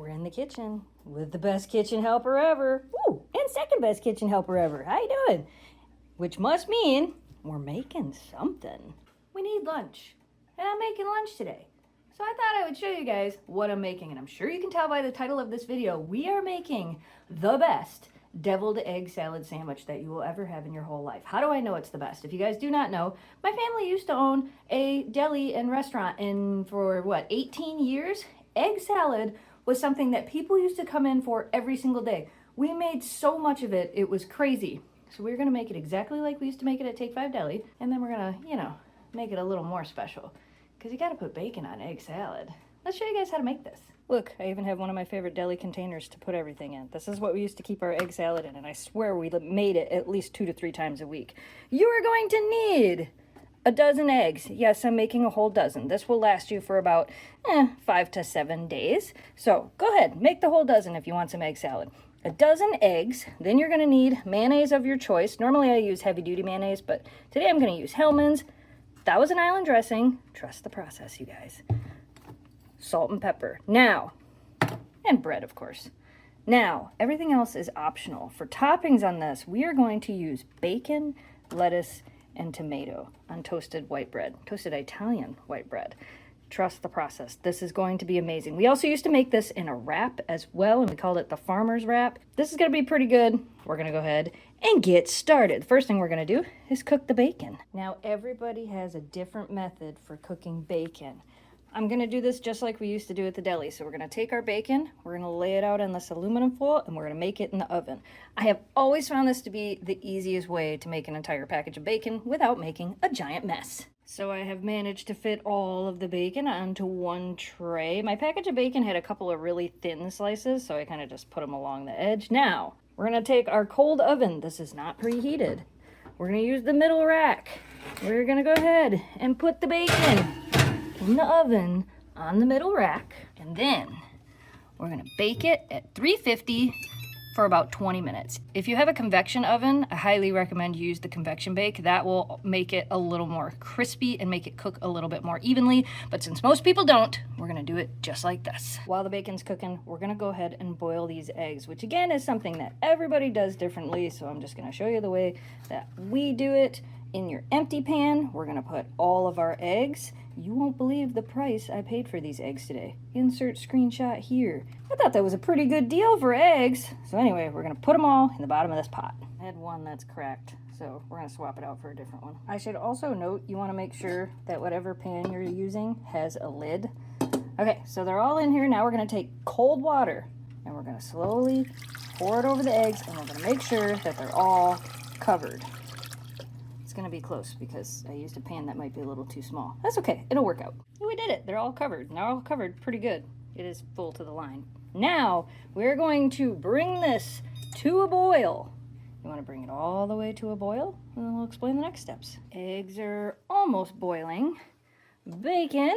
We're in the kitchen with the best kitchen helper ever. Ooh, and second best kitchen helper ever. How you doing? Which must mean we're making something. We need lunch. And I'm making lunch today. So I thought I would show you guys what I'm making. And I'm sure you can tell by the title of this video, we are making the best deviled egg salad sandwich that you will ever have in your whole life. How do I know it's the best? If you guys do not know, my family used to own a deli and restaurant, and for what, 18 years? Egg salad was something that people used to come in for every single day. We made so much of it, it was crazy. So we're gonna make it exactly like we used to make it at Take 5 Deli, and then we're gonna, make it a little more special, because you gotta put bacon on egg salad. Let's show you guys how to make this. Look, I even have one of my favorite deli containers to put everything in. This is what we used to keep our egg salad in, and I swear we made it at least 2 to 3 times a week. You are going to need a dozen eggs. Yes, I'm making a whole dozen. This will last you for about 5 to 7 days. So go ahead, make the whole dozen if you want some egg salad. A dozen eggs, then you're gonna need mayonnaise of your choice. Normally I use heavy duty mayonnaise, but today I'm gonna use Hellmann's. Thousand Island dressing. Trust the process, you guys. Salt and pepper. Now, and bread, of course. Now, everything else is optional. For toppings on this, we are going to use bacon, lettuce, and tomato on toasted white bread, toasted Italian white bread. Trust the process. This is going to be amazing. We also used to make this in a wrap as well, and we called it the farmer's wrap. This is going to be pretty good. We're going to go ahead and get started. The first thing we're going to do is cook the bacon. Now, everybody has a different method for cooking bacon. I'm going to do this just like we used to do at the deli. So we're going to take our bacon, we're going to lay it out on this aluminum foil, and we're going to make it in the oven. I have always found this to be the easiest way to make an entire package of bacon without making a giant mess. So I have managed to fit all of the bacon onto one tray. My package of bacon had a couple of really thin slices, so I kind of just put them along the edge. Now, we're going to take our cold oven. This is not preheated. We're going to use the middle rack. We're going to go ahead and put the bacon in the oven on the middle rack, and then we're going to bake it at 350 for about 20 minutes. If you have a convection oven, I highly recommend you use the convection bake. That will make it a little more crispy and make it cook a little bit more evenly, but since most people don't, we're going to do it just like this. While the bacon's cooking, we're going to go ahead and boil these eggs, which again is something that everybody does differently, so I'm just going to show you the way that we do it. In your empty pan, we're going to put all of our eggs. You won't believe the price I paid for these eggs today. Insert screenshot here. I thought that was a pretty good deal for eggs. So anyway, we're going to put them all in the bottom of this pot. I had one that's cracked, so we're going to swap it out for a different one. I should also note, you want to make sure that whatever pan you're using has a lid. Okay, so they're all in here. Now we're going to take cold water, and we're going to slowly pour it over the eggs, and we're going to make sure that they're all covered. It's going to be close because I used a pan that might be a little too small. That's okay. It'll work out. We did it. They're all covered. And they're all covered pretty good. It is full to the line. Now, we're going to bring this to a boil. You want to bring it all the way to a boil? And then we'll explain the next steps. Eggs are almost boiling. Bacon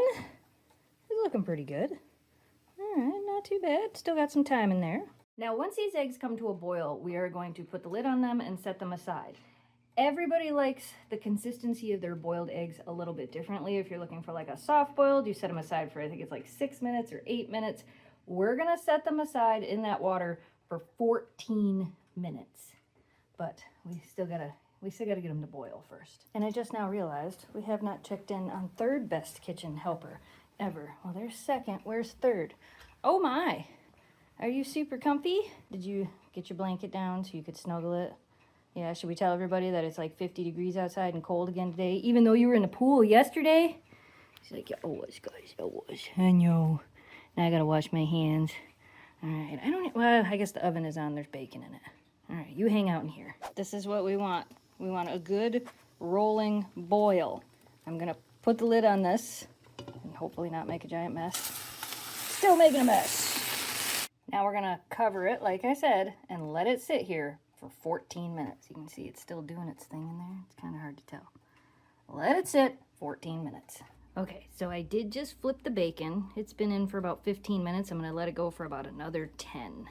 is looking pretty good. All right, not too bad. Still got some time in there. Now, once these eggs come to a boil, we are going to put the lid on them and set them aside. Everybody likes the consistency of their boiled eggs a little bit differently. If you're looking for like a soft boiled, you set them aside for, I think it's like 6 minutes or 8 minutes. We're gonna set them aside in that water for 14 minutes. But we still gotta get them to boil first. And I just now realized we have not checked in on third best kitchen helper ever. Well, there's second, where's third? Oh my, are you super comfy? Did you get your blanket down so you could snuggle it? Yeah, should we tell everybody that it's like 50 degrees outside and cold again today, even though you were in the pool yesterday? She's like, yeah, I was, guys, I was. I know. Now I gotta wash my hands. All right, well, I guess the oven is on. There's bacon in it. All right, you hang out in here. This is what we want. We want a good rolling boil. I'm gonna put the lid on this and hopefully not make a giant mess. Still making a mess. Now we're gonna cover it, like I said, and let it sit here for 14 minutes. You can see it's still doing its thing in there. It's kind of hard to tell. Let it sit 14 minutes. Okay, so I did just flip the bacon. It's been in for about 15 minutes. I'm going to let it go for about another 10.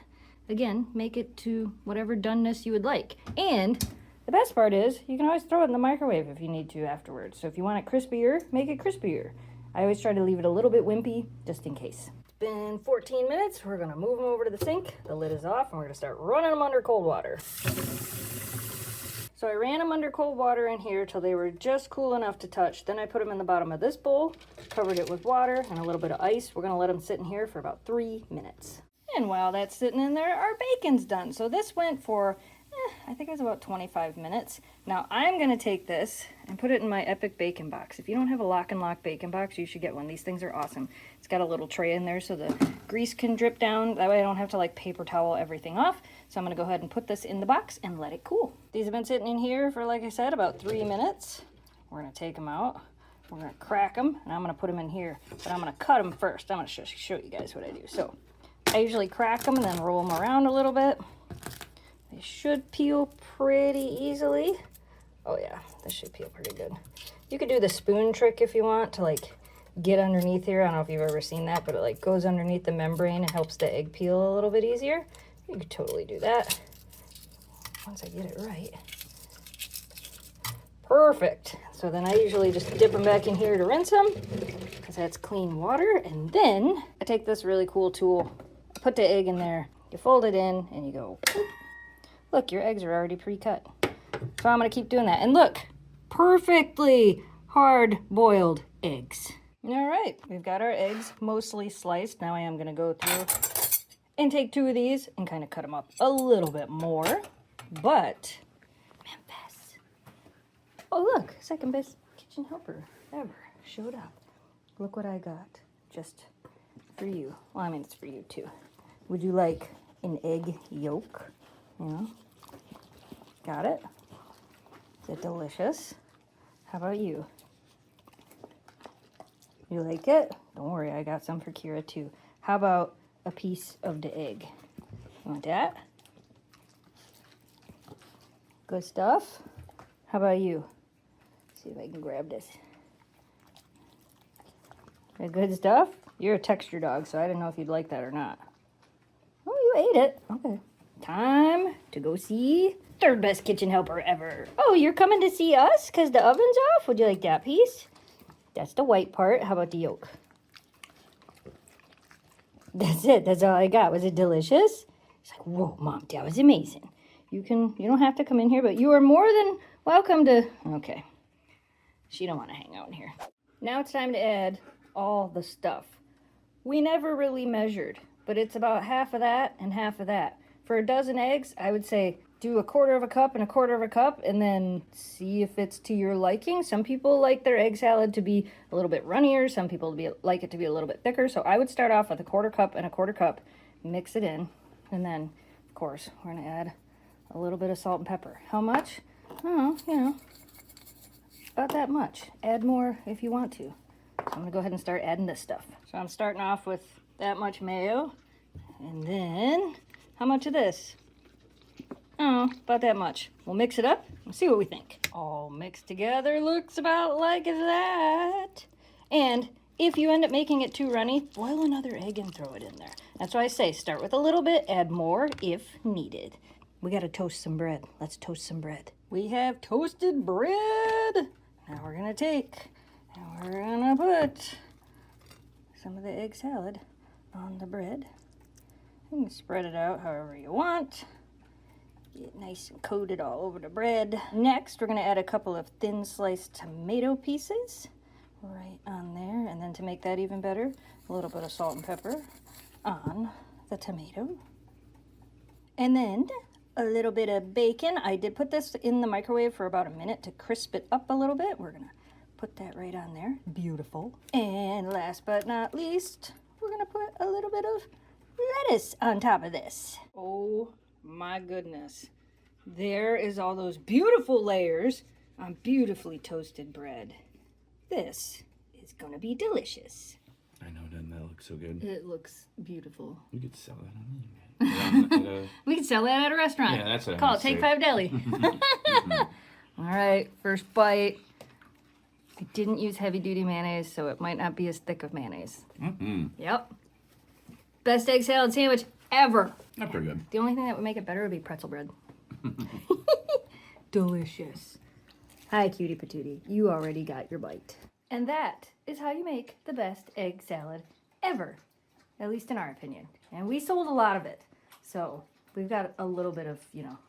Again, make it to whatever doneness you would like. And the best part is you can always throw it in the microwave if you need to afterwards. So if you want it crispier, make it crispier. I always try to leave it a little bit wimpy just in case. It's been 14 minutes. We're gonna move them over to the sink. The lid is off and we're gonna start running them under cold water. So I ran them under cold water in here till they were just cool enough to touch. Then I put them in the bottom of this bowl, covered it with water and a little bit of ice. We're gonna let them sit in here for about 3 minutes. And while that's sitting in there, our bacon's done. So this went for, I think it was about 25 minutes. Now I'm gonna take this and put it in my Epic bacon box. If you don't have a lock and lock bacon box, you should get one. These things are awesome. It's got a little tray in there so the grease can drip down. That way I don't have to like paper towel everything off. So I'm gonna go ahead and put this in the box and let it cool. These have been sitting in here for, like I said, about 3 minutes. We're gonna take them out. We're gonna crack them and I'm gonna put them in here, but I'm gonna cut them first. I'm gonna show you guys what I do. So I usually crack them and then roll them around a little bit. They should peel pretty easily. Oh yeah, this should peel pretty good. You could do the spoon trick if you want to like get underneath here. I don't know if you've ever seen that, but it like goes underneath the membrane and helps the egg peel a little bit easier. You could totally do that once I get it right. Perfect. So then I usually just dip them back in here to rinse them because that's clean water. And then I take this really cool tool, put the egg in there, you fold it in and you go, boop. Look, your eggs are already pre-cut. So I'm gonna keep doing that. And look, perfectly hard-boiled eggs. All right, we've got our eggs mostly sliced. Now I am gonna go through and take 2 of these and kind of cut them up a little bit more. But, Memphis. Oh look, second best kitchen helper ever showed up. Look what I got, just for you. Well, I mean, it's for you too. Would you like an egg yolk? Yeah. Got it? Is it delicious? How about you? You like it? Don't worry, I got some for Kira too. How about a piece of the egg? You want that? Good stuff. How about you? See if I can grab this. Good stuff? You're a texture dog, so I didn't know if you'd like that or not. Oh, you ate it. Okay. Time to go see third best kitchen helper ever. Oh, you're coming to see us because the oven's off? Would you like that piece? That's the white part. How about the yolk? That's it. That's all I got. Was it delicious? It's like, whoa, Mom, that was amazing. You don't have to come in here, but you are more than welcome to. Okay. She don't want to hang out in here. Now it's time to add all the stuff. We never really measured, but it's about half of that and half of that. For a dozen eggs, I would say do 1/4 cup and 1/4 cup and then see if it's to your liking. Some people like their egg salad to be a little bit runnier. Some people like it to be a little bit thicker. So I would start off with 1/4 cup and 1/4 cup, mix it in. And then, of course, we're going to add a little bit of salt and pepper. How much? Oh, about that much. Add more if you want to. So I'm going to go ahead and start adding this stuff. So I'm starting off with that much mayo. And then, how much of this? Oh, about that much. We'll mix it up and see what we think. All mixed together looks about like that. And if you end up making it too runny, boil another egg and throw it in there. That's why I say start with a little bit, add more if needed. We got to toast some bread. Let's toast some bread. We have toasted bread. Now we're going to take and we're going to put some of the egg salad on the bread. You can spread it out however you want. Get it nice and coated all over the bread. Next, we're going to add a couple of thin sliced tomato pieces right on there. And then to make that even better, a little bit of salt and pepper on the tomato. And then a little bit of bacon. I did put this in the microwave for about a minute to crisp it up a little bit. We're going to put that right on there. Beautiful. And last but not least, we're going to put a little bit of lettuce on top of this. Oh my goodness. There is all those beautiful layers on beautifully toasted bread. This is going to be delicious. I know, doesn't that look so good? It looks beautiful. We could sell that on eBay. We could sell that at a restaurant. Yeah, that's what Call I'm it Take 5 Deli. All right, first bite. I didn't use heavy duty mayonnaise, so it might not be as thick of mayonnaise. Yep. Best egg salad sandwich ever. That's pretty good. The only thing that would make it better would be pretzel bread. Delicious. Hi, cutie patootie. You already got your bite. And that is how you make the best egg salad ever. at least in our opinion. And we sold a lot of it. So we've got a little bit of,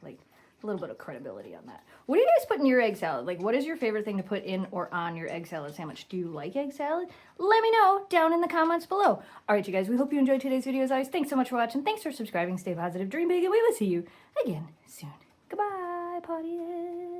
like a little bit of credibility on that. What do you guys put in your egg salad? Like, what is your favorite thing to put in or on your egg salad sandwich? Do you like egg salad? Let me know down in the comments below. All right, you guys, we hope you enjoyed today's video. As always, thanks so much for watching. Thanks for subscribing. Stay positive, dream big, and we will see you again soon. Goodbye, party.